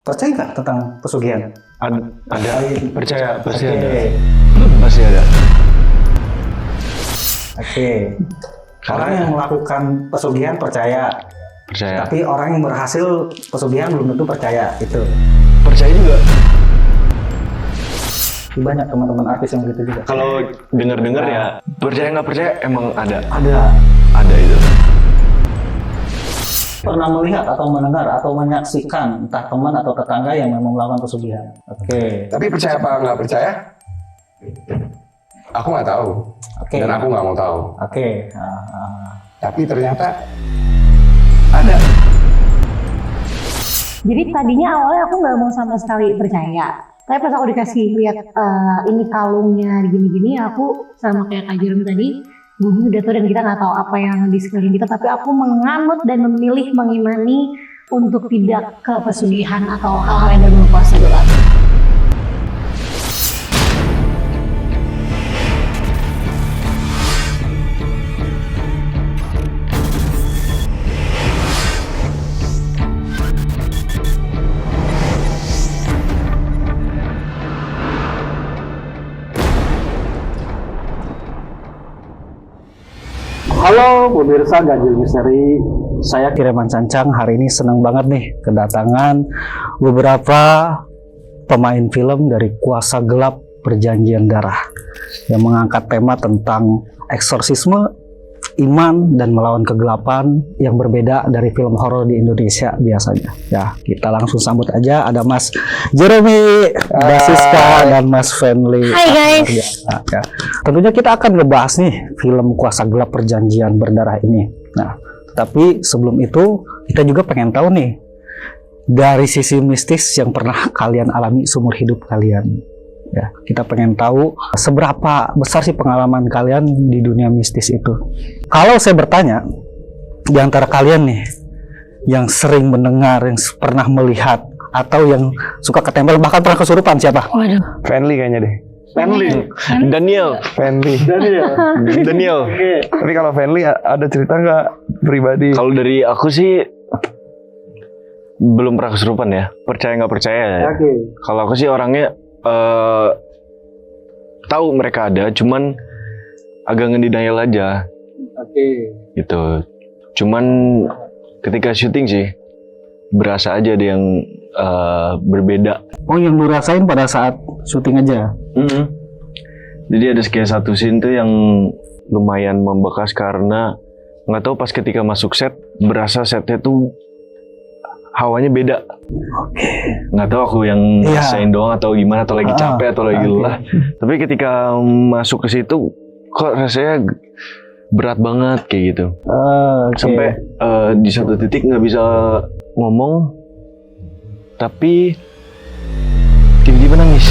Percaya nggak tentang pesugihan? Ada, percaya pasti Oke. ada, pasti ada. Oke. Orang yang melakukan pesugihan percaya, Percaya, tapi orang yang berhasil pesugihan belum tentu percaya. Itu percaya juga. banyak teman-teman artis yang begitu juga. Kalau dengar-dengar ya, percaya nggak percaya emang Ada itu. pernah melihat atau mendengar atau menyaksikan entah teman atau tetangga yang memang melakukan pesugihan. Oke. Tapi percaya apa nggak percaya? Aku nggak tahu. Oke. Dan aku nggak mau tahu. Oke. Tapi ternyata ada. Jadi tadinya awalnya aku nggak mau sama sekali percaya. Tapi pas aku dikasih lihat ini kalungnya gini-gini, aku sama kayak Kak Jeremy tadi, bumi udah tuh dan kita nggak tahu apa yang di sekeliling kita. Tapi aku menganut dan memilih mengimani untuk tidak ke pesugihan atau hal-hal yang berbau kuasa gelap. Halo pemirsa Ganjil Misteri, saya Kiriman Cancang. Hari ini senang banget nih kedatangan beberapa pemain film dari Kuasa Gelap Perjanjian Darah yang mengangkat tema tentang eksorsisme, iman, dan melawan kegelapan yang berbeda dari film horor di Indonesia biasanya. Ya, kita langsung sambut aja. Ada Mas Jeremy, Basiska, dan Mas Fenly. Hai guys. Ya. Tentunya kita akan ngebahas nih film Kuasa Gelap Perjanjian Berdarah ini. Nah, tapi sebelum itu kita juga pengen tahu nih dari sisi mistis yang pernah kalian alami seumur hidup kalian. Ya, kita pengen tahu seberapa besar sih pengalaman kalian di dunia mistis itu. Kalau saya bertanya, di antara kalian nih yang sering mendengar, yang pernah melihat, atau yang suka ketempel bahkan pernah kesurupan, siapa? Waduh. Friendly kayaknya deh. Fenly. Daniel. Daniel. Tapi kalau Friendly ada cerita nggak pribadi? Kalau dari aku sih belum pernah kesurupan ya. Percaya nggak percaya ya. Oke. Kalau aku sih orangnya tahu mereka ada, cuman agak ngedenial aja. Oke. Gitu. Cuman ketika syuting sih berasa aja ada yang berbeda. Oh, yang lu rasain pada saat syuting aja? Jadi ada sekian satu scene tuh yang lumayan membekas karena nggak tahu pas ketika masuk set berasa setnya tuh hawanya beda. Nggak tahu aku yang ngerasain doang atau gimana, atau lagi capek atau lagi lelah. Tapi ketika masuk ke situ kok rasanya berat banget kayak gitu. Sampai di satu titik nggak bisa ngomong, tapi tiba-tiba nangis.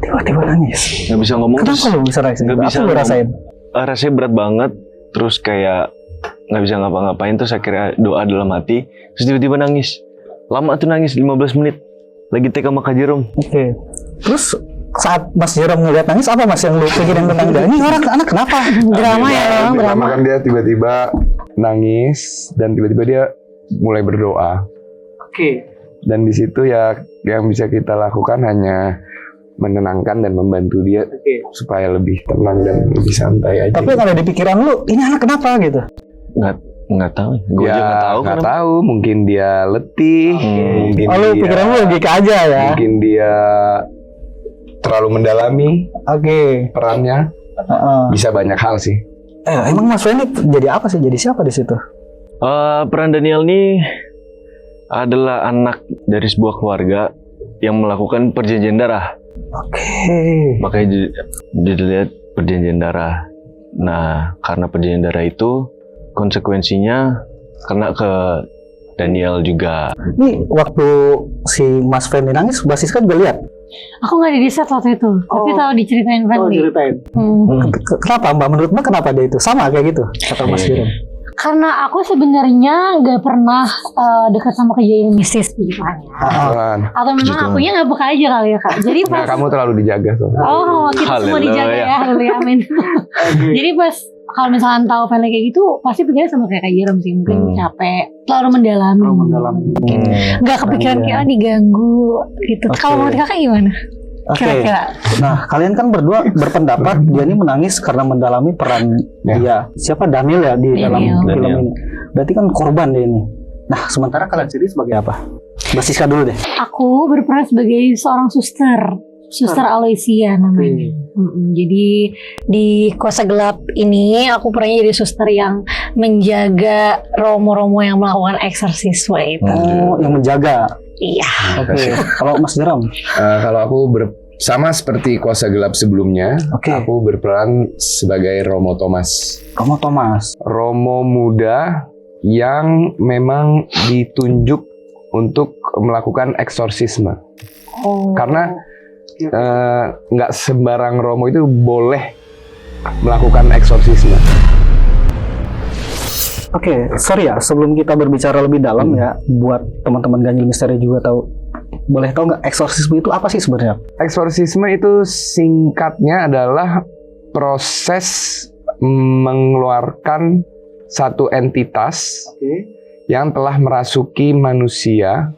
Tiba-tiba nangis? Nggak bisa ngomong. Kenapa lu bisa nangis? Nggak bisa ngerasain? Rasanya berat banget, terus kayak nggak bisa ngapa-ngapain, terus akhirnya doa dalam hati, terus tiba-tiba nangis. Lama tuh nangis, 15 menit. Lagi take sama Kak Jerome. Oke. Terus saat Mas Jerome ngeliat nangis, apa Mas yang lu pikirin tentang dia? Ini orang anak kenapa? Drama ya, drama. Kan dia tiba-tiba nangis dan tiba-tiba dia mulai berdoa. Oke. Dan di situ ya yang bisa kita lakukan hanya menenangkan dan membantu dia supaya lebih tenang dan lebih santai aja. Tapi kalau di pikiran lu, ini anak kenapa gitu? Nggak tahu. Gue aja nggak tahu. Nggak tahu. Mungkin dia letih. Mungkin lu pikiran lu logika aja ya? Mungkin dia terlalu mendalami. Perannya. Bisa banyak hal sih. Emang Mas Fenly jadi apa sih? Jadi siapa di situ? Peran Daniel ini adalah anak dari sebuah keluarga yang melakukan perjanjian darah. Makanya dilihat perjanjian darah. Nah, karena perjanjian darah itu konsekuensinya kena ke Daniel juga. Ini waktu si Mas Fenly nangis, Basiska juga lihat? Aku nggak di set waktu itu, tapi tahu diceritain Fenly. Kenapa Mbak? Menurut Mbak kenapa dia itu? Sama kayak gitu kata Mas Jerome? Karena aku sebenarnya nggak pernah dekat sama kejadian mistis gitu kan. Atau memang akunya nggak peka aja kali ya Kak. Jadi pas kamu terlalu dijaga soalnya. kita semua dijaga ya, haleluya amin. Jadi pas kalau misalkan tahu film kayak gitu pasti pikirnya sama kayak Kak Jerem sih, mungkin capek, terlalu mendalami. Nggak kepikiran kayak diganggu gitu. Oke. Kalau menurut Kakak gimana? Oke. Kira-kira. Nah, kalian kan berdua berpendapat dia ini menangis karena mendalami peran dia. Siapa Daniel ya di dalam film Daniel. ini. Berarti kan korban dia ini. Nah, sementara kalian sendiri sebagai apa? Mbak Siska dulu deh. Aku berperan sebagai seorang suster Aloysia namanya. Jadi di Kuasa Gelap ini aku perannya jadi suster yang menjaga romo-romo yang melakukan eksorsisme itu. Oh, yang menjaga. Iya. Oke. Kalau Mas Jeram? Kalau aku sama seperti Kuasa Gelap sebelumnya, Oke. aku berperan sebagai Romo Thomas. Romo Thomas. Romo muda yang memang ditunjuk untuk melakukan eksorsisme. Oh. Karena nggak sembarang Romo itu boleh melakukan eksorsisme. Oke, sorry ya, sebelum kita berbicara lebih dalam ya, buat teman-teman Ganjil Misteri juga tahu, boleh tahu nggak eksorsisme itu apa sih sebenarnya? Eksorsisme itu singkatnya adalah proses mengeluarkan satu entitas yang telah merasuki manusia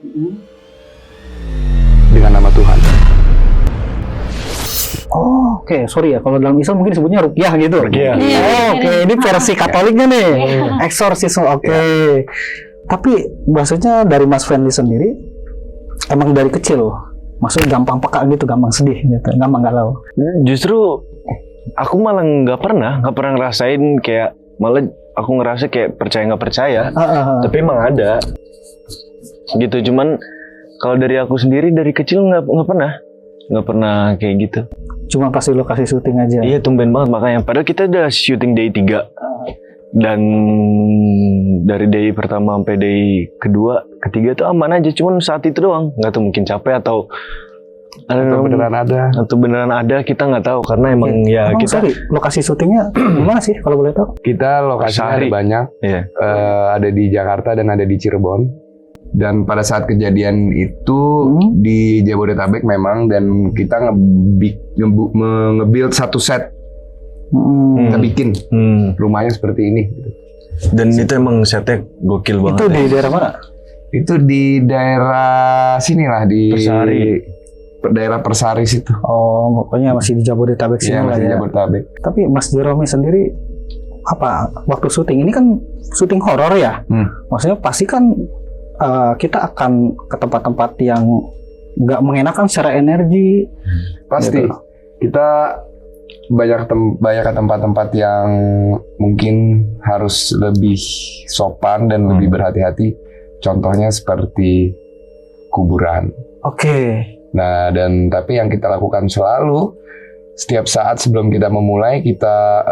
dengan nama Tuhan. Oh, oke, sorry ya, kalau dalam Islam mungkin disebutnya ruqyah gitu. Ruqyah. Oh, oke, ini versi Katoliknya nih. Eksorsisme, oke. Tapi bahasanya dari Mas Fendi sendiri, emang dari kecil, maksudnya gampang peka gitu, gampang sedih gitu, gampang galau. Justru aku malah nggak pernah ngerasain kayak, malah aku ngerasa kayak percaya nggak percaya. Tapi emang ada gitu. Cuman kalau dari aku sendiri dari kecil nggak pernah kayak gitu. Cuma pas di lokasi syuting aja. Iya, tumben banget makanya. Padahal kita udah syuting day 3. Dan dari day pertama sampai day kedua, ketiga tuh aman aja. Cuman saat itu doang. Nggak tahu mungkin capek atau beneran ada, kita nggak tahu. Karena emang ya Emang kita... sorry, lokasi syutingnya gimana sih kalau boleh tahu? Kita lokasinya ada Sehari. banyak, Iya. ada di Jakarta dan ada di Cirebon. Dan pada saat kejadian itu di Jabodetabek memang, dan kita nge-build satu set. Kita bikin rumahnya seperti ini. Dan itu emang setnya gokil banget. Itu di daerah mana? Itu di daerah sinilah, di Persari. daerah Persari situ. Oh, pokoknya masih di Jabodetabek sini Iya, lah masih di ya. Jabodetabek. Tapi Mas Jerome sendiri apa waktu syuting ini kan syuting horor ya? Maksudnya pasti kan kita akan ke tempat-tempat yang nggak mengenakan secara energi. Pasti. Gitu. Kita banyak ke tempat-tempat yang mungkin harus lebih sopan dan lebih berhati-hati. Contohnya seperti kuburan. Oke. Nah, tapi yang kita lakukan selalu, setiap saat sebelum kita memulai, kita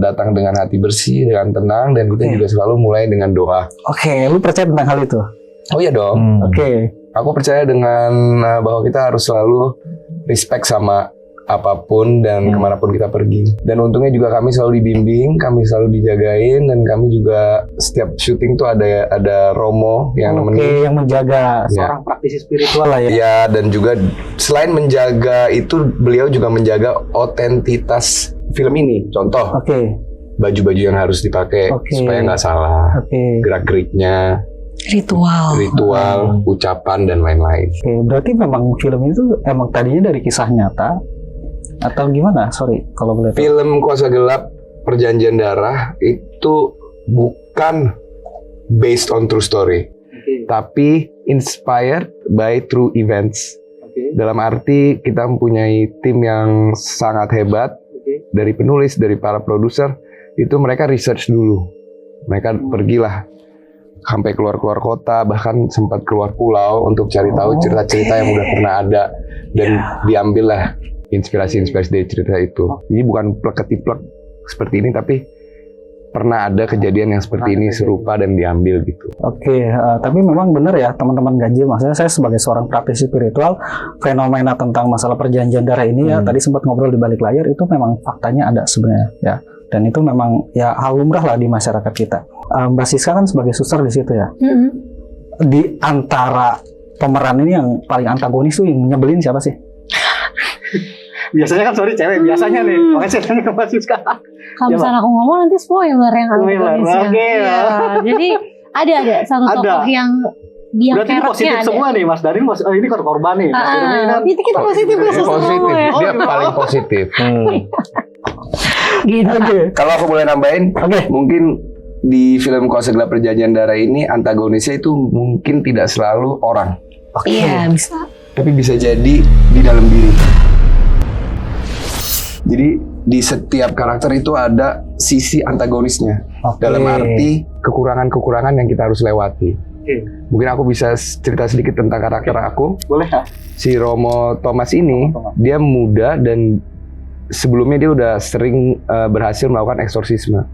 datang dengan hati bersih, dengan tenang, dan kita juga selalu mulai dengan doa. Oke, lu percaya tentang hal itu? Oh iya dong. Oke. Aku percaya dengan bahwa kita harus selalu respect sama apapun dan kemanapun kita pergi. Dan untungnya juga kami selalu dibimbing, kami selalu dijagain, dan kami juga setiap syuting tuh ada Romo yang nemenin. Oke, yang menjaga seorang praktisi spiritual lah ya. Ya, dan juga selain menjaga itu, beliau juga menjaga otentitas film ini. Contoh, Oke. baju-baju yang harus dipakai supaya nggak salah, Oke. gerak-geriknya, Ritual. ucapan, dan lain-lain. Oke, berarti memang film itu emang tadinya dari kisah nyata atau gimana? Sorry kalau boleh tahu. Film Kuasa Gelap Perjanjian Darah itu bukan based on true story, tapi inspired by true events. Dalam arti kita mempunyai tim yang sangat hebat, dari penulis, dari para produser, itu mereka research dulu. Mereka pergilah sampai keluar kota, bahkan sempat keluar pulau untuk cari tahu cerita-cerita yang udah pernah ada, dan diambillah inspirasi-inspirasi dari cerita itu. Jadi bukan plek-ketiplek seperti ini, tapi pernah ada kejadian yang seperti ini serupa dan diambil gitu. Oke, tapi memang benar ya teman-teman Ganjil, maksudnya saya sebagai seorang praktisi spiritual, fenomena tentang masalah perjanjian darah ini ya tadi sempat ngobrol di balik layar, itu memang faktanya ada sebenarnya ya. Dan itu memang ya hal lumrah lah di masyarakat kita. Mbak Siska kan sebagai suster di situ ya. Di antara pemeran ini yang paling antagonis tuh yang nyebelin siapa sih? Biasanya kan sorry cewek, biasanya nih. Makanya saya tanya ke Mas Siska. Kalau misalnya aku ngomong nanti spoiler yang antagonisnya. Oke. Iya, jadi ada satu tokoh yang dia Berarti ini positif semua nih, Mas Darin. Ini korban nih. Mas Darin ini kan itu kita positif semua ya. Dia paling positif. Gitu. Oke. Kalau aku boleh nambahin, mungkin di film Kuasa Gelap Perjanjian Darah ini antagonisnya itu mungkin tidak selalu orang, Iya, bisa. tapi bisa jadi di dalam diri. Jadi di setiap karakter itu ada sisi antagonisnya. Dalam arti kekurangan-kekurangan yang kita harus lewati. Mungkin aku bisa cerita sedikit tentang karakter aku. Boleh ya? Si Romo Thomas ini, dia muda dan sebelumnya dia udah sering berhasil melakukan eksorsisme.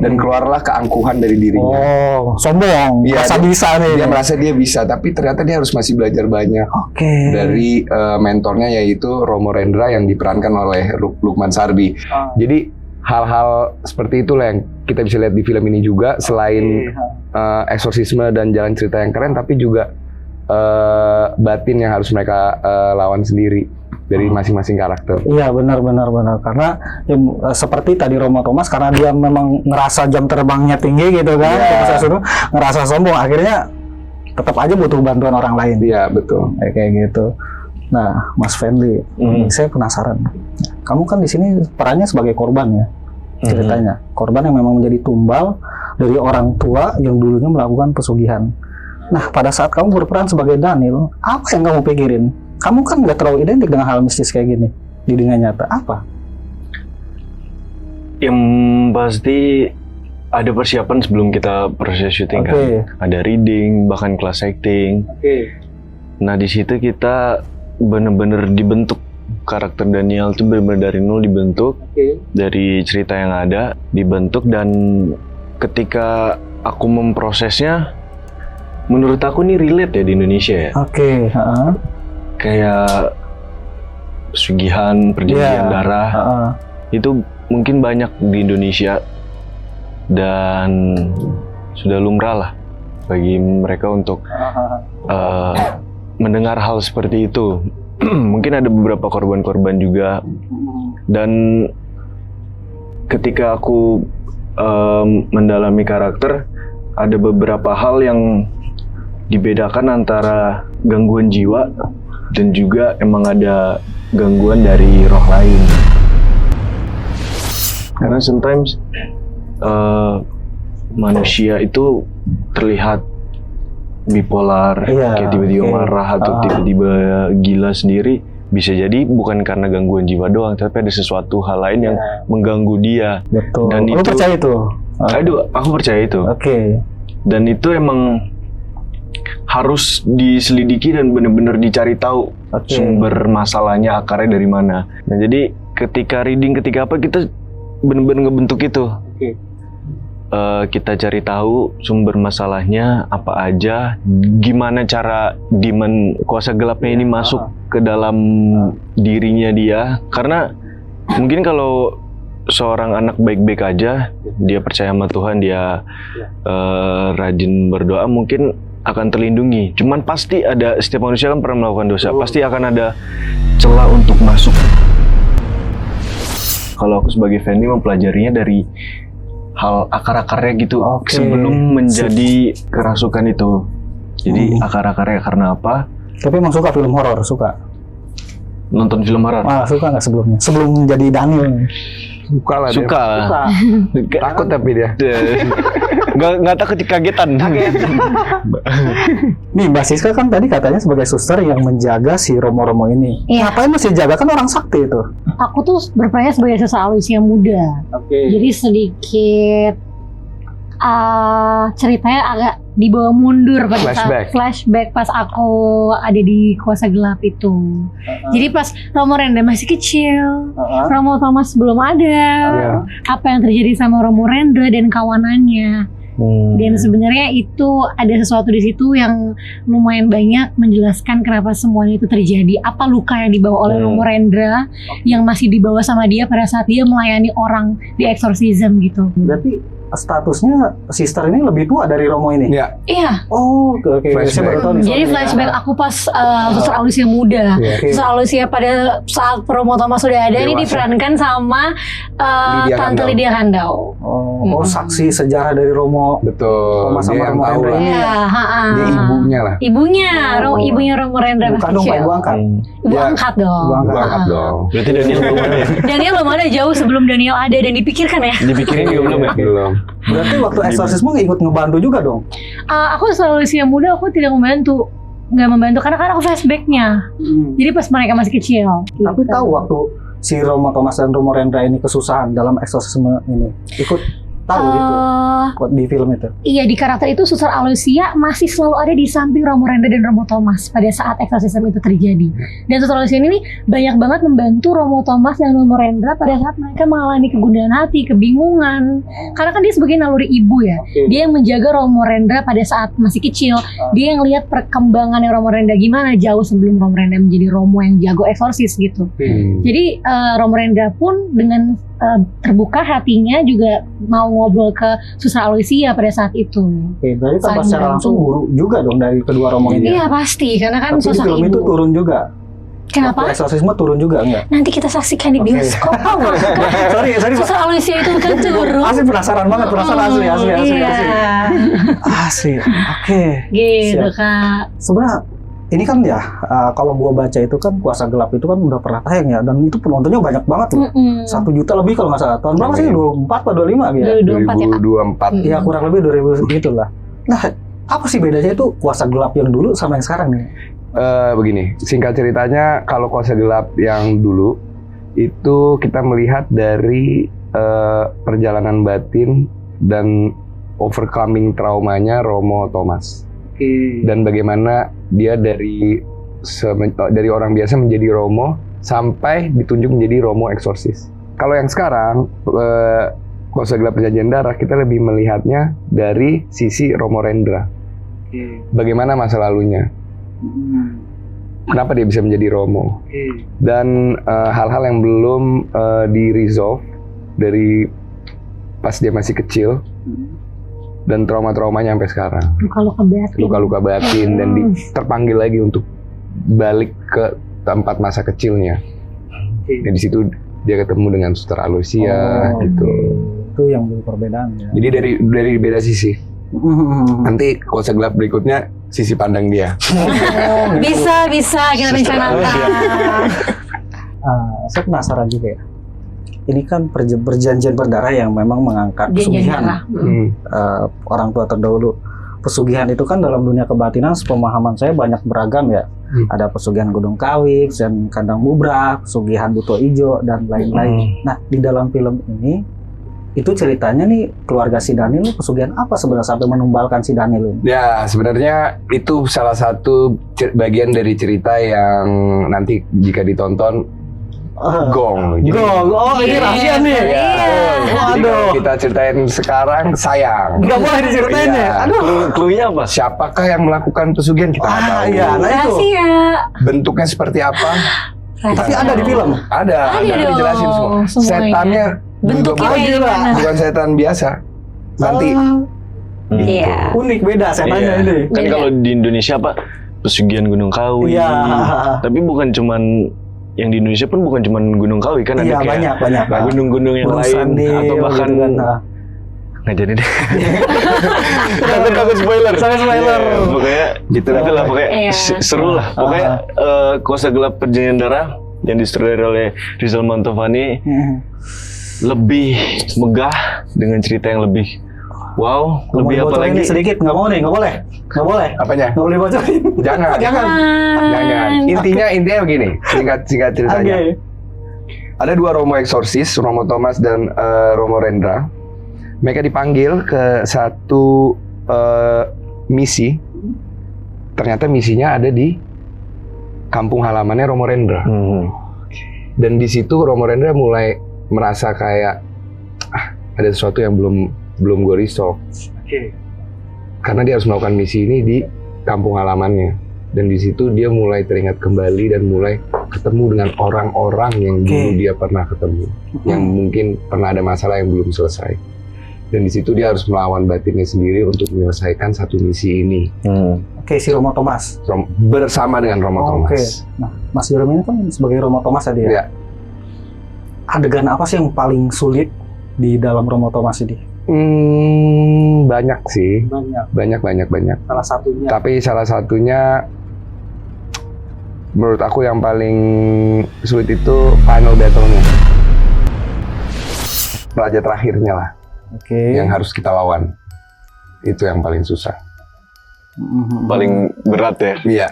Dan keluarlah keangkuhan dari dirinya. Oh, sombong. Iya, Merasa dia- bisa nih. Dia merasa dia bisa, tapi ternyata dia harus masih belajar banyak Oke. dari mentornya, yaitu Romo Rendra yang diperankan oleh Lukman Sardi. Jadi hal-hal seperti itulah yang kita bisa lihat di film ini juga. Selain eksorsisme dan jalan cerita yang keren, tapi juga batin yang harus mereka lawan sendiri dari masing-masing karakter. Iya benar. Karena ya, seperti tadi Romo Thomas, karena dia memang ngerasa jam terbangnya tinggi gitu kan, ngerasa sombong, akhirnya tetap aja butuh bantuan orang lain. Iya, betul. Kayak gitu. Nah, Mas Fendi, saya penasaran. Kamu kan di sini perannya sebagai korban ya, ceritanya. Korban yang memang menjadi tumbal dari orang tua yang dulunya melakukan pesugihan. Nah, pada saat kamu berperan sebagai Daniel, apa yang kamu pikirin? Kamu kan nggak terlalu identik dengan hal mistis kayak gini di dunia nyata. Apa? Yang pasti ada persiapan sebelum kita proses syuting kan. Ada reading, bahkan kelas acting. Nah di situ kita bener-bener dibentuk, karakter Daniel itu bener-bener dari nol dibentuk, dari cerita yang ada dibentuk, dan ketika aku memprosesnya, menurut aku ini relate ya di Indonesia ya. Kayak pesugihan, perjanjian darah, itu mungkin banyak di Indonesia dan sudah lumrah lah bagi mereka untuk mendengar hal seperti itu. Mungkin ada beberapa korban-korban juga, dan ketika aku mendalami karakter, ada beberapa hal yang dibedakan antara gangguan jiwa dan juga emang ada gangguan dari roh lain. Karena sometimes manusia itu terlihat bipolar, kayak tiba-tiba marah atau tiba-tiba gila sendiri. Bisa jadi bukan karena gangguan jiwa doang, tapi ada sesuatu hal lain yang mengganggu dia. Betul. Dan Lu percaya itu? Aduh, aku percaya itu. Dan itu emang harus diselidiki dan benar-benar dicari tahu sumber masalahnya, akarnya dari mana. Nah jadi ketika reading, ketika apa, kita benar-benar ngebentuk itu. Kita cari tahu sumber masalahnya apa aja, gimana cara demon kuasa gelapnya ini masuk ke dalam dirinya dia. Karena mungkin kalau seorang anak baik-baik aja, dia percaya sama Tuhan, dia rajin berdoa, mungkin akan terlindungi. Cuman pasti ada, setiap manusia kan pernah melakukan dosa, pasti akan ada celah untuk masuk. Kalau aku sebagai Fendi mempelajarinya dari hal akar-akarnya gitu, sebelum menjadi kerasukan itu. Jadi akar-akarnya karena apa? Tapi emang suka film horor, suka? Nonton film horor? Suka nggak sebelumnya? Sebelum jadi Daniel? Suka lah. Suka. Takut tapi dia. Nggak takut kagetan. Nih Mbak Siska kan tadi katanya sebagai suster yang menjaga si Romo-Romo ini. Ngapain masih jaga, kan orang sakti itu? Aku tuh berperannya sebagai seseorang usia muda. Jadi sedikit ceritanya agak dibawa mundur pada saat flashback pas aku ada di Kuasa Gelap itu. Jadi pas Romo Rendra masih kecil, Romo Thomas belum ada, apa yang terjadi sama Romo Rendra dan kawanannya. Dan sebenarnya itu ada sesuatu di situ yang lumayan banyak menjelaskan kenapa semuanya itu terjadi. Apa luka yang dibawa oleh Romo Rendra yang masih dibawa sama dia pada saat dia melayani orang di eksorsisme gitu. Berarti statusnya sister ini lebih tua dari Romo ini. Ya, Iya. Oh, oke. Saya baru tahu nih. Jadi soalnya. flashback aku pas Suster Alusia muda. Iya. Suster Alusia pada saat Romo Thomas sudah ada ini Dewasa. diperankan sama Lydia Tante Kandau. Lydia Kandau. Oh, saksi sejarah dari Romo. betul. Thomas sama Dia yang Romo tahu Rendra lah. ini. Iya, Dia ibunya lah. Ibunya, ibunya Romo Rendra Bukan masih dong Pak kecil. Ibu angkat. Ibu Ya. angkat dong. Ibu angkat. Gua angkat dong. Berarti Daniel belum ada ya? Daniel belum ada, jauh sebelum Daniel ada dan dipikirkan ya. Dipikirin juga belum ya? Belum. Berarti waktu eksorsisme ikut ngebantu juga dong. Aku selalu usia muda aku tidak nggak membantu karena kan aku flashbacknya. Jadi pas mereka masih kecil. Tapi gitu. tahu waktu si Romo Thomas dan Romo Rendra ini kesusahan dalam eksorsisme ini, ikut tahu gitu di film itu. Iya, di karakter itu Suster Alusia masih selalu ada di samping Romo Rendra dan Romo Thomas pada saat eksorsisme itu terjadi. Dan Suster Alusia ini banyak banget membantu Romo Thomas dan Romo Rendra pada saat mereka mengalami kegundahan hati, kebingungan. Karena kan dia sebagai naluri ibu ya. Dia yang menjaga Romo Rendra pada saat masih kecil. Dia yang lihat perkembangannya Romo Rendra gimana jauh sebelum Romo Rendra menjadi Romo yang jago eksorsis gitu. Jadi Romo Rendra pun dengan terbuka hatinya juga mau ngobrol ke Suster Alusia pada saat itu. Oke, berarti tanpa Saling secara langsung bantu. guru juga dong dari kedua Romo ini. Iya pasti, karena kan Tapi di sosok film ibu. itu turun juga. Kenapa? Waktu eksorsisme turun juga enggak? Nanti kita saksikan di Oke. bioskop. Oh, sorry Pak. Suster Alusia itu kan turun. Asli penasaran banget, penasaran asli. Iya. Asli. Oke. Gitu Siap. Kak. Sebenarnya ini kan ya, kalau gua baca itu kan Kuasa Gelap itu kan udah pernah tayang ya, dan itu penontonnya banyak banget loh. 1 juta lebih kalau nggak salah. Tahun berapa sih? 24 atau 25 gitu ya? 2024 ya Kak. 2024. Ya kurang lebih 2000 gitulah. Nah, apa sih bedanya itu Kuasa Gelap yang dulu sama yang sekarang nih? Begini, singkat ceritanya kalau Kuasa Gelap yang dulu itu kita melihat dari perjalanan batin dan overcoming traumanya Romo Thomas. Dan bagaimana dia dari orang biasa menjadi Romo sampai ditunjuk menjadi Romo eksorsis. Kalau yang sekarang Kuasa Gelap Perjanjian Darah kita lebih melihatnya dari sisi Romo Rendra. Bagaimana masa lalunya? Kenapa dia bisa menjadi Romo? Dan hal-hal yang belum di-resolve dari pas dia masih kecil dan trauma-traumanya sampai sekarang. Luka-luka batin. Luka-luka batin dan terpanggil lagi untuk balik ke tempat masa kecilnya. Dan di situ dia ketemu dengan Suster Alusia gitu. Itu yang jadi perbedaan ya. Jadi dari beda sisi. Nanti Kuasa Gelap berikutnya sisi pandang dia. Bisa kita rencanakan. Saya penasaran juga ya. Ini kan perjanjian berdarah yang memang mengangkat pesugihan orang tua terdahulu. Pesugihan itu kan dalam dunia kebatinan, sepemahaman saya banyak beragam ya. Ada pesugihan Gunung Kawi, dan Kandang Bubrak, pesugihan Buto Ijo dan lain-lain. Nah, di dalam film ini itu ceritanya nih keluarga si Daniel pesugihan apa sebenarnya sampai menumbalkan si Daniel ini? Ya, sebenarnya itu salah satu bagian dari cerita yang nanti jika ditonton gong. Jadi, ini rahasia nih. jadi kalau kita ceritain sekarang sayang. Nggak boleh diceritain Iya. ya. Aduh. Cluenya apa? Siapakah yang melakukan pesugihan kita nggak tahu. Iya, nah itu. Rahasia. Bentuknya seperti apa? Tapi ada di film. Ada dong, dijelasin semua. semuanya. Setannya Bentuknya juga kayak gimana? bukan setan biasa. Nanti Iya. Unik beda setannya Iya. ini. Kan Beda. kalau di Indonesia apa? Pesugihan Gunung Kawi. Iya. Tapi bukan cuman yang di Indonesia pun bukan cuman Gunung Kawi kan Iya, ada kayak banyak. gunung-gunung yang Gunung lain Sandil, atau bahkan gitu kan. Nah. nggak jadi deh. Takut spoiler. Spoiler. Iya, pokoknya gitu itulah pokoknya Iya. seru lah. Pokoknya Kuasa Gelap Perjanjian Darah yang disutradarai oleh Rizal Mantovani lebih megah dengan cerita yang lebih wow, Nggak lebih mau apa bocorin lagi? nih sedikit, nggak boleh. Nggak apanya? boleh bocorin. Jangan. Jangan. Intinya begini. Singkat ceritanya. Oke. Ada 2 Romo eksorsis, Romo Thomas dan Romo Rendra. Mereka dipanggil ke satu misi. Ternyata misinya ada di kampung halamannya Romo Rendra. Dan di situ Romo Rendra mulai merasa kayak ada sesuatu yang belum gue resolve. Karena dia harus melakukan misi ini di kampung halamannya. Dan di situ dia mulai teringat kembali dan mulai ketemu dengan orang-orang yang dulu dia pernah ketemu, yang mungkin pernah ada masalah yang belum selesai. Dan di situ dia harus melawan batinnya sendiri untuk menyelesaikan satu misi ini. Oke, si Romo Thomas. Bersama dengan Romo Oke. Thomas. Nah, Mas Jeremy ini kan sebagai Romo Thomas tadi ya. Iya. Adegan apa sih yang paling sulit di dalam Romo Thomas ini? Banyak sih. Banyak. Salah satunya. Tapi salah satunya menurut aku yang paling sulit itu final battle-nya. Raja terakhirnya lah. Oke. Yang harus kita lawan. Itu yang paling susah. Paling berat ya. Iya.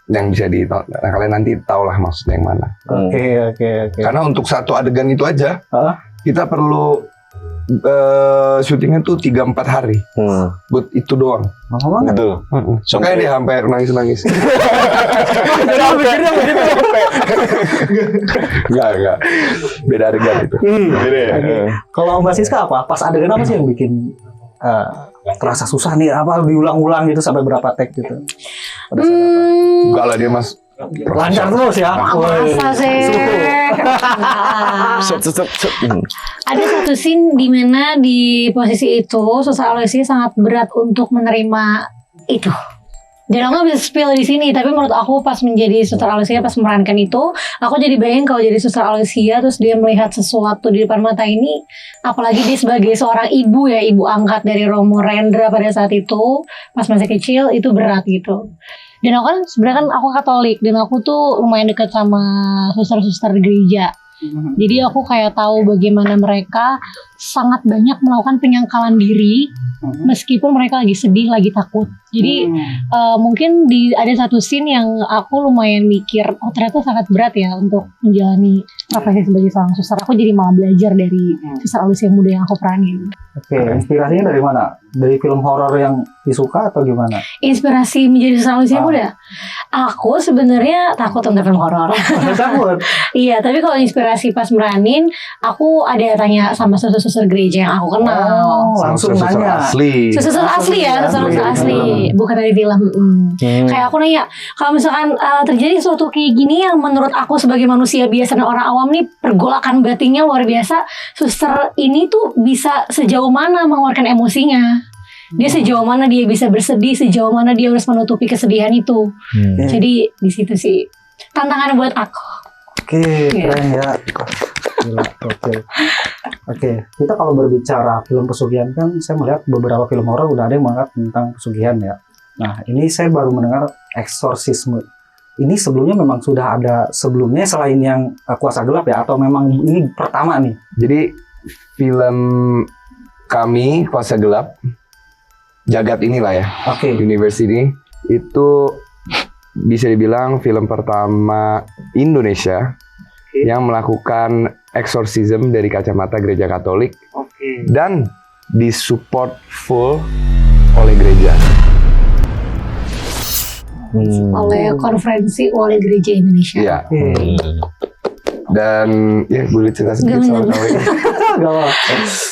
Yang bisa ditonton. Nah, kalian nanti tahulah maksudnya yang mana. Oke. Karena untuk satu adegan itu aja, Hah? kita perlu syutingnya tuh 3-4 hari. Buat itu doang. Lama banget. Betul. Makanya dia sampai nangis-nangis. Jadi mikirnya begitu. Enggak. Beda adegan itu. Beda ya. Kalau Mbak Siska apa? Pas adegan apa sih yang bikin terasa susah nih? Apa diulang-ulang gitu sampai berapa take gitu? Pada saat apa? Enggak lah dia mas. Lancar terus ya. Masa sih? Ada satu scene di mana di posisi itu Suster Aloysia sangat berat untuk menerima itu. Dan aku nggak bisa spill di sini, tapi menurut aku pas menjadi Suster Aloysia, pas memerankan itu, aku jadi bayangin kalau jadi Suster Aloysia terus dia melihat sesuatu di depan mata ini, apalagi dia sebagai seorang ibu ya, ibu angkat dari Romo Rendra pada saat itu, pas masih kecil, itu berat gitu. Dan aku kan sebenarnya kan aku Katolik dan aku tuh lumayan dekat sama suster-suster di gereja. Jadi aku kayak tahu bagaimana mereka sangat banyak melakukan penyangkalan diri meskipun mereka lagi sedih, lagi takut. Jadi mungkin ada satu scene yang aku lumayan mikir, oh ternyata sangat berat ya untuk menjalani profesi sebagai seorang suster. Aku jadi malah belajar dari Suster Aloysia muda yang aku peranin. Oke, inspirasinya dari mana? Dari film horor yang disuka atau gimana? Inspirasi menjadi Suster Aloysia muda? Aku sebenarnya takut untuk film horor. Takut? Iya, tapi kalau inspirasi pas meranin, aku ada tanya sama suster-suster gereja yang aku kenal. Langsung Suster nanya. asli. Suster asli ya, suster asli, bukan dari film. Kayak aku nanya, kalau misalkan terjadi sesuatu kayak gini yang menurut aku sebagai manusia biasa dan orang awam nih pergolakan batinnya luar biasa, suster ini tuh bisa sejauh mana mengeluarkan emosinya? Dia sejauh mana dia bisa bersedih, sejauh mana dia harus menutupi kesedihan itu. Jadi di situ sih tantangan buat aku. Oke, keren ya. Gila, oke. Oke, kita kalau berbicara film pesugihan kan saya melihat beberapa film horor udah ada yang mengangkat tentang pesugihan ya. Nah, ini saya baru mendengar eksorsisme. Ini sebelumnya memang sudah ada sebelumnya selain yang Kuasa Gelap ya, atau memang ini pertama nih? Jadi film kami Kuasa Gelap, Jagat inilah ya. Oke. Universe ini itu bisa dibilang film pertama Indonesia yang melakukan eksorsisme dari kacamata gereja Katolik dan disupport full oleh gereja. Oleh konferensi oleh gereja Indonesia. Iya. Dan ya boleh cerita sedikit soal Katolik.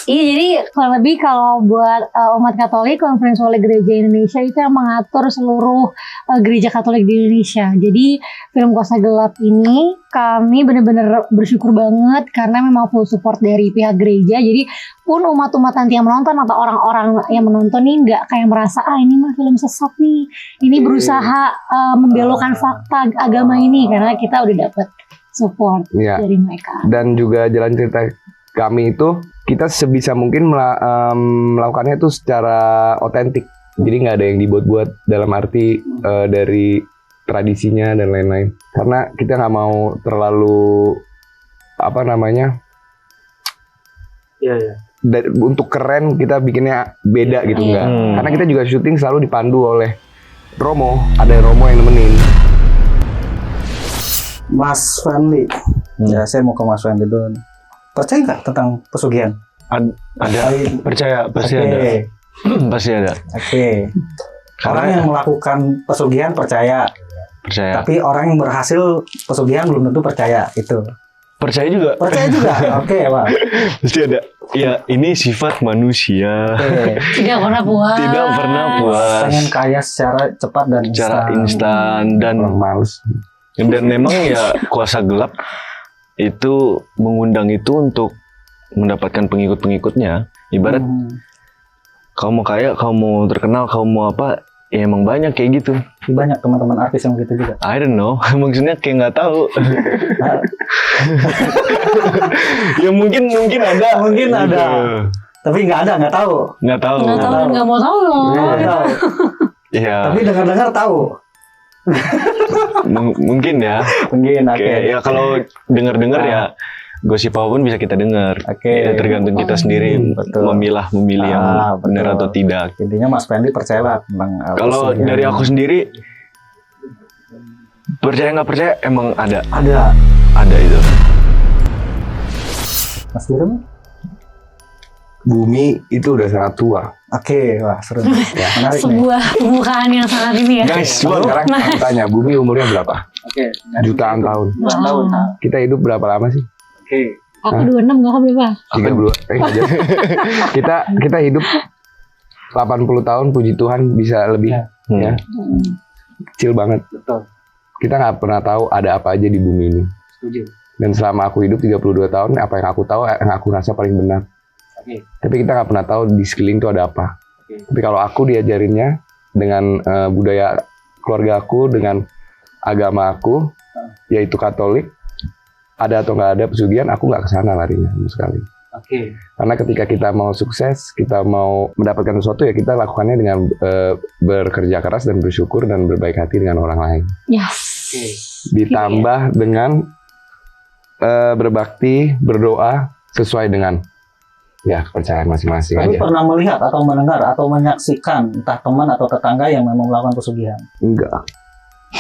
Iya, jadi kurang lebih kalau buat umat Katolik, konferensi oleh gereja Indonesia itu yang mengatur seluruh gereja Katolik di Indonesia. Jadi film Kuasa Gelap ini kami benar-benar bersyukur banget karena memang full support dari pihak gereja. Jadi pun umat-umat nanti yang menonton atau orang-orang yang menonton nih nggak kayak merasa ini mah film sesat nih, ini berusaha membelokkan fakta agama ini, karena kita udah dapet support dari mereka. Dan juga jalan cerita kami itu kita sebisa mungkin melakukannya itu secara otentik. Jadi nggak ada yang dibuat-buat dalam arti dari tradisinya dan lain-lain. Karena kita nggak mau terlalu untuk keren kita bikinnya beda gitu nggak. Karena kita juga syuting selalu dipandu oleh Romo. Ada Romo yang nemenin. Mas Fenly, ya saya mau ke Mas Fenly dulu. Percaya nggak tentang pesugihan? Ada, percaya, pasti ada. Pasti ada. Oke. Orang yang melakukan pesugihan percaya. Tapi orang yang berhasil pesugihan belum tentu percaya itu. Percaya juga. Percaya juga. Oke, Pak. Pasti ada. Ya, ini sifat manusia. Tidak pernah puas. Pengen kaya secara cepat dan instan dan males. Dan memang ya Kuasa Gelap itu mengundang itu untuk mendapatkan pengikut-pengikutnya. Ibarat Kau mau kaya, kau mau terkenal, kau mau apa, ya emang banyak kayak gitu. Banyak teman-teman artis yang gitu juga. I don't know, maksudnya kayak nggak tahu. Ya mungkin ada. Mungkin ada. Tapi nggak tahu. Nggak tahu. Nggak tahu dan nggak mau tahu loh. Nggak tahu. Iya. Tapi dengar-dengar tahu. Mungkin ya. Mungkin, oke. Kayak ya kalau dengar-dengar ya gosip apapun bisa kita dengar. Oke. Ya, tergantung kita sendiri betul. memilih yang betul. benar atau tidak. Intinya Mas Fendi percayalah tentang Kalau pesugihan. dari aku sendiri, percaya nggak percaya emang ada itu. Mas Girum? Bumi itu udah sangat tua. Oke, wah seru. Ya, menarik nih. Sebuah pembukaan yang sangat ini ya. Guys, Sekarang aku tanya, bumi umurnya berapa? Oke. Jutaan tahun. Jutaan tahun. Nah, Kita hidup berapa lama sih? Oke. Aku 26, kakak berapa? 30. Nggak jadi. kita hidup 80 tahun, puji Tuhan bisa lebih. Ya. Kecil banget. Betul. Kita nggak pernah tahu ada apa aja di bumi ini. Setuju. Dan selama aku hidup 32 tahun, apa yang aku tahu, yang aku rasa paling benar. Oke. Tapi kita nggak pernah tahu di sekeliling itu ada apa. Oke. Tapi kalau aku diajarinnya dengan budaya keluarga aku, dengan agama aku, yaitu Katolik, ada atau nggak ada pesugihan, aku nggak kesana larinya sama sekali. Oke. Karena ketika kita mau sukses, kita mau mendapatkan sesuatu, ya kita lakukannya dengan bekerja keras dan bersyukur dan berbaik hati dengan orang lain. Yes. Oke. Ditambah dengan berbakti, berdoa sesuai dengan ya kepercayaan masing-masing Tapi aja. pernah melihat atau mendengar atau menyaksikan entah teman atau tetangga yang memang melakukan pesugihan? Enggak.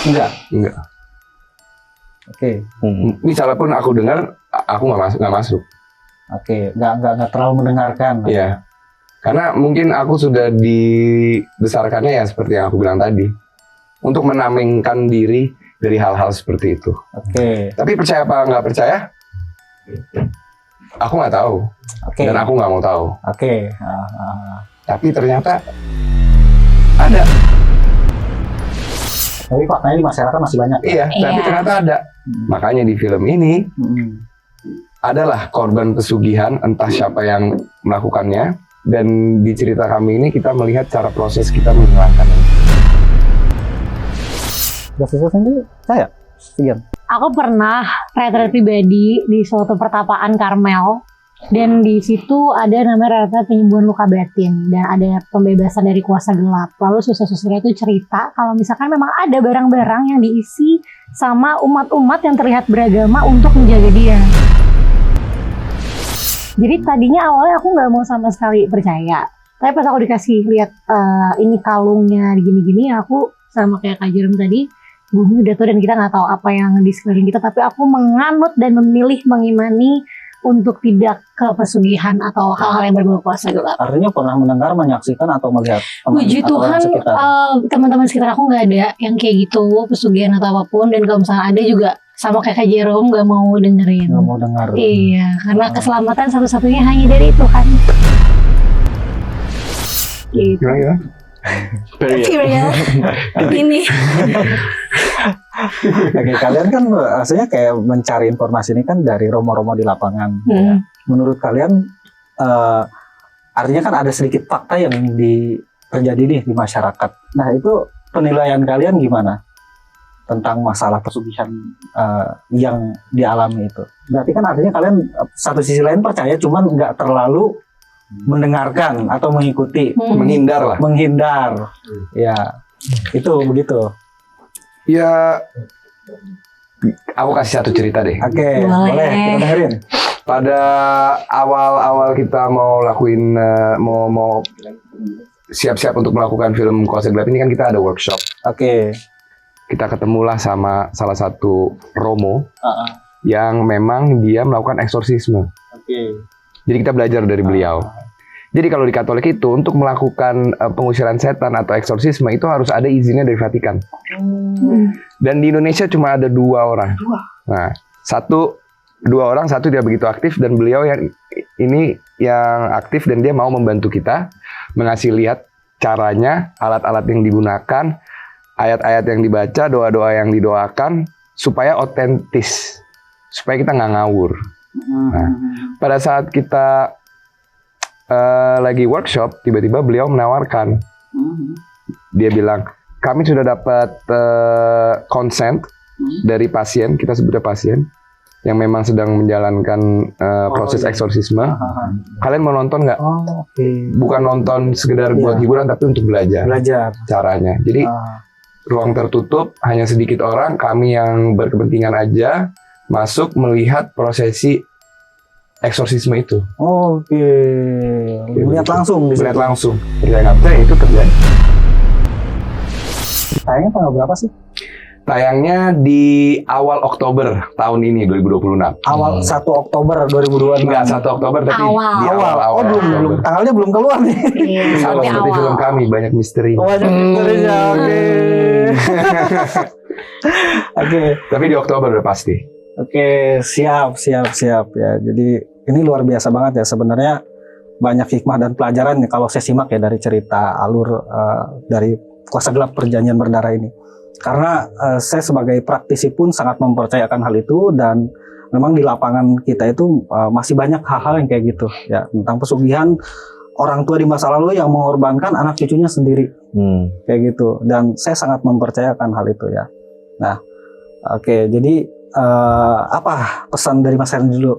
Enggak. Oke. Misalnya pun aku dengar, aku nggak masuk. Oke. Nggak terlalu mendengarkan. Iya. Karena mungkin aku sudah dibesarkannya ya seperti yang aku bilang tadi, untuk menamingkan diri dari hal-hal seperti itu. Oke. Tapi percaya apa nggak percaya, aku nggak tahu. Oke. Dan aku nggak mau tahu. Oke. Tapi ternyata ada. Tapi faktanya di masyarakat masih banyak. Iya, tapi Iya. ternyata ada. Makanya di film ini adalah korban pesugihan, entah siapa yang melakukannya. Dan di cerita kami ini kita melihat cara proses kita menghilangkannya. Jasisa sendiri saya sekian. Aku pernah retret pribadi di suatu pertapaan Karmel, dan di situ ada namanya retret penyembuhan luka batin dan ada pembebasan dari kuasa gelap. Lalu suster-susternya itu cerita kalau misalkan memang ada barang-barang yang diisi sama umat-umat yang terlihat beragama untuk menjaga dia. Jadi tadinya awalnya aku nggak mau sama sekali percaya, tapi pas aku dikasih lihat ini kalungnya gini-gini, aku sama kayak Kak Jerem tadi, bumi udah tuh dan kita nggak tahu apa yang di sekeliling kita, tapi aku menganut dan memilih mengimani untuk tidak ke pesugihan atau hal-hal yang berbau kuasa gelap. Artinya pernah mendengar, menyaksikan atau melihat teman Puji atau orang Tuhan, sekitar. teman-teman sekitar aku nggak ada yang kayak gitu, pesugihan atau apapun, dan kalau misalnya ada juga sama kayak Kak Jerome nggak mau dengerin. Nggak mau dengar. Iya, karena keselamatan satu-satunya hanya dari Tuhan. Gitu. Gimana? Period. Ini. Oke, kalian kan aslinya kayak mencari informasi ini kan dari romo-romo di lapangan. Ya. Menurut kalian, artinya kan ada sedikit fakta yang terjadi nih di masyarakat. Nah, itu penilaian kalian gimana tentang masalah pesugihan yang dialami itu? Berarti kan artinya kalian satu sisi lain percaya, cuman nggak terlalu mendengarkan atau mengikuti, Menghindar lah. menghindar. Ya, itu begitu. Ya, aku kasih satu cerita deh. Oke, Boleh. boleh kita dengerin. Pada awal-awal kita mau lakuin, mau siap-siap untuk melakukan film Kuasa Gelap ini kan kita ada workshop. Oke. Kita ketemulah sama salah satu romo yang memang dia melakukan eksorsisme. Oke. Jadi kita belajar dari beliau. Jadi kalau di Katolik itu untuk melakukan pengusiran setan atau eksorsisme itu harus ada izinnya dari Vatikan. Dan di Indonesia cuma ada 2 orang. Nah, dua orang, satu tidak begitu aktif dan beliau yang ini yang aktif dan dia mau membantu kita mengasih lihat caranya, alat-alat yang digunakan, ayat-ayat yang dibaca, doa-doa yang didoakan supaya otentis, supaya kita nggak ngawur. Nah, pada saat kita lagi workshop, tiba-tiba beliau menawarkan. Dia bilang, kami sudah dapat consent dari pasien, kita sebutnya pasien, yang memang sedang menjalankan proses eksorsisme. Kalian mau nonton nggak? Oh, oke. Bukan nonton sekedar buat hiburan, tapi untuk belajar caranya. Jadi ruang tertutup, hanya sedikit orang, kami yang berkepentingan aja masuk melihat prosesi eksorsisme itu. Oke. Lihat langsung di Melihat situ. langsung. Percaya nggak percaya itu terjadi. Tayangnya tanggal berapa sih? Tayangnya di awal Oktober tahun ini 2026. Awal 1 Oktober 2026. Enggak 1 Oktober tapi Awal. di awal. Oh, belum tanggalnya belum keluar nih. Iya, Sama sampai seperti awal. film kami, banyak misteri. Wajib misterinya. Oke. Oke. Tapi di Oktober udah pasti. Oke, siap ya. Jadi ini luar biasa banget ya sebenarnya, banyak hikmah dan pelajaran nih kalau saya simak ya dari cerita alur dari Kuasa Gelap Perjanjian Berdarah ini. Karena saya sebagai praktisi pun sangat mempercayakan hal itu, dan memang di lapangan kita itu masih banyak hal-hal yang kayak gitu ya, tentang pesugihan orang tua di masa lalu yang mengorbankan anak cucunya sendiri kayak gitu, dan saya sangat mempercayakan hal itu ya. Nah, oke, jadi apa pesan dari Mas Herni dulu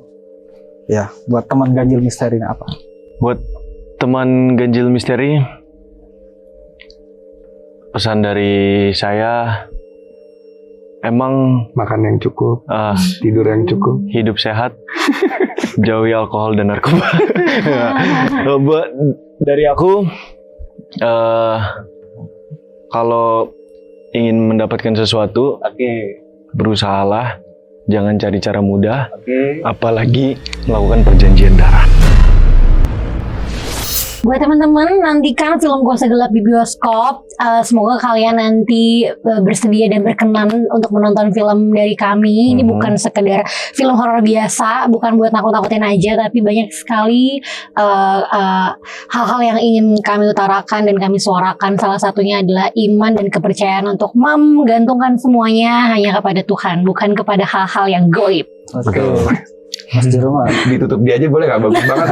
ya buat teman ganjil misteri ini apa? Buat teman ganjil misteri, pesan dari saya, emang Makan yang cukup, ah, tidur yang cukup. hidup sehat, jauhi alkohol dan narkoba. Buat dari aku, kalau ingin mendapatkan sesuatu, berusahalah, jangan cari cara mudah, apalagi melakukan perjanjian darah. Buat teman-teman, nantikan film Kuasa Gelap di bioskop. Semoga kalian nanti bersedia dan berkenan untuk menonton film dari kami. Ini bukan sekedar film horor biasa, bukan buat nakut-nakutin aja, tapi banyak sekali hal-hal yang ingin kami utarakan dan kami suarakan. Salah satunya adalah iman dan kepercayaan untuk menggantungkan semuanya hanya kepada Tuhan, bukan kepada hal-hal yang goib. Oke. Mas Jero mah Ditutup dia aja boleh nggak? Bagus banget.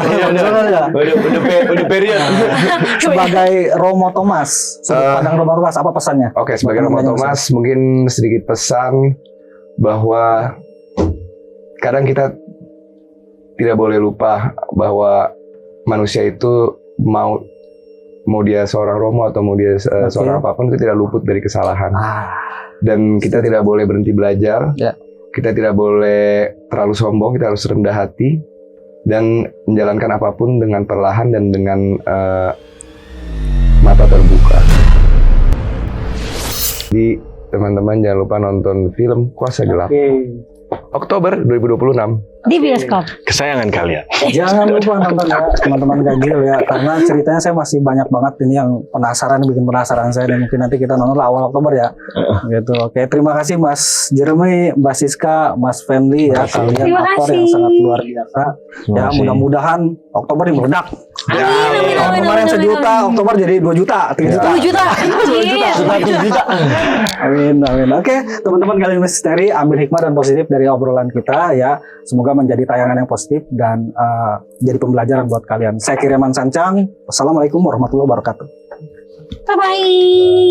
Udah period. sebagai Romo Thomas, sudut pandang Romo Thomas, apa pesannya? Oke, sebagai Romo Thomas mungkin sedikit pesan bahwa kadang kita tidak boleh lupa bahwa manusia itu mau dia seorang Romo atau mau dia seorang apapun itu tidak luput dari kesalahan. Dan kita tidak boleh berhenti belajar. Ya. Kita tidak boleh terlalu sombong, kita harus rendah hati dan menjalankan apapun dengan perlahan dan dengan mata terbuka. Jadi teman-teman jangan lupa nonton film Kuasa Gelap. Oktober 2026. Di bioskop. Kesayangan kalian. Jangan lupa nonton ya teman-teman ganjil ya, karena ceritanya saya masih banyak banget ini yang bikin penasaran saya, dan mungkin nanti kita nonton awal Oktober ya. Gitu. Oke, terima kasih Mas Jeremy, Mbak Siska, Mas Family ya, kalian Terima aktor kasih. yang sangat luar biasa. Ya, kasih. mudah-mudahan Oktober ini meledak. Amin, Tahun amin, kemarin amin, 1 juta, amin. Oktober jadi 2 juta, 3 juta. 2 juta. Amin. Oke, teman-teman kalian misteri, ambil hikmah dan positif dari obrolan kita ya. Semoga menjadi tayangan yang positif dan jadi pembelajaran buat kalian. Saya Kiriman Sancang. Wassalamualaikum warahmatullahi wabarakatuh. Bye-bye.